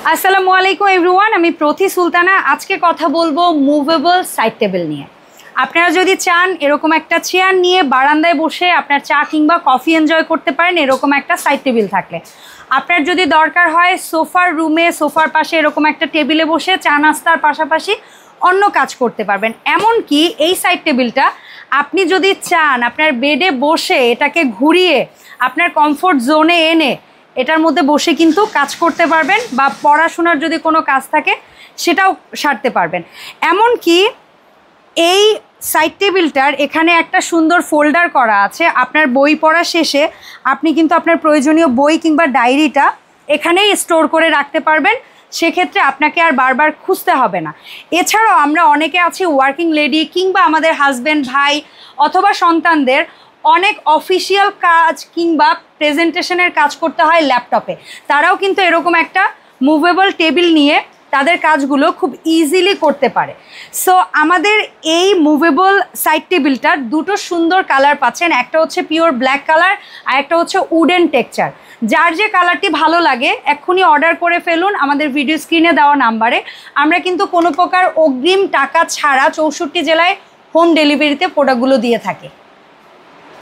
আসসালামু আলাইকুম এভরিওয়ান, আমি প্রতি সুলতানা। আজকে কথা বলবো মুভেবল সাইড টেবিল নিয়ে। আপনারা যদি চান এরকম একটা চেয়ার নিয়ে বারান্দায় বসে আপনার চা কিংবা কফি এনজয় করতে পারেন, এরকম একটা সাইড টেবিল থাকলে। আপনার যদি দরকার হয় সোফার রুমে, সোফার পাশে এরকম একটা টেবিলে বসে চা নাস্তার পাশাপাশি অন্য কাজ করতে পারবেন। এমনকি এই সাইড টেবিলটা আপনি যদি চান আপনার বেডে বসে এটাকে ঘুরিয়ে আপনার কমফোর্ট জোনে এনে এটার মধ্যে বসে কিন্তু কাজ করতে পারবেন, বা পড়াশোনার যদি কোনো কাজ থাকে সেটাও সারতে পারবেন। এমনকি এই সাইড টেবিলটার এখানে একটা সুন্দর ফোল্ডার করা আছে। আপনার বই পড়া শেষে আপনি কিন্তু আপনার প্রয়োজনীয় বই কিংবা ডায়েরিটা এখানেই স্টোর করে রাখতে পারবেন। সেক্ষেত্রে আপনাকে আর বারবার খুঁজতে হবে না। এছাড়াও আমরা অনেকে আছি ওয়ার্কিং লেডি কিংবা আমাদের হাজব্যান্ড, ভাই অথবা সন্তানদের অনেক অফিসিয়াল কাজ কিংবা প্রেজেন্টেশনের কাজ করতে হয় ল্যাপটপে। তারাও কিন্তু এরকম একটা মুভেবল টেবিল নিয়ে তাদের কাজগুলো খুব ইজিলি করতে পারে। সো আমাদের এই মুভেবল সাইড টেবিলটার দুটো সুন্দর কালার পাচ্ছেন। একটা হচ্ছে পিওর ব্ল্যাক কালার আর একটা হচ্ছে উডেন টেক্সচার। যার যে কালারটি ভালো লাগে এক্ষুনি অর্ডার করে ফেলুন আমাদের ভিডিও স্ক্রিনে দেওয়া নাম্বারে। আমরা কিন্তু কোনো প্রকার অগ্রিম টাকা ছাড়া 64 জেলায় হোম ডেলিভারিতে প্রোডাক্টগুলো দিয়ে থাকি।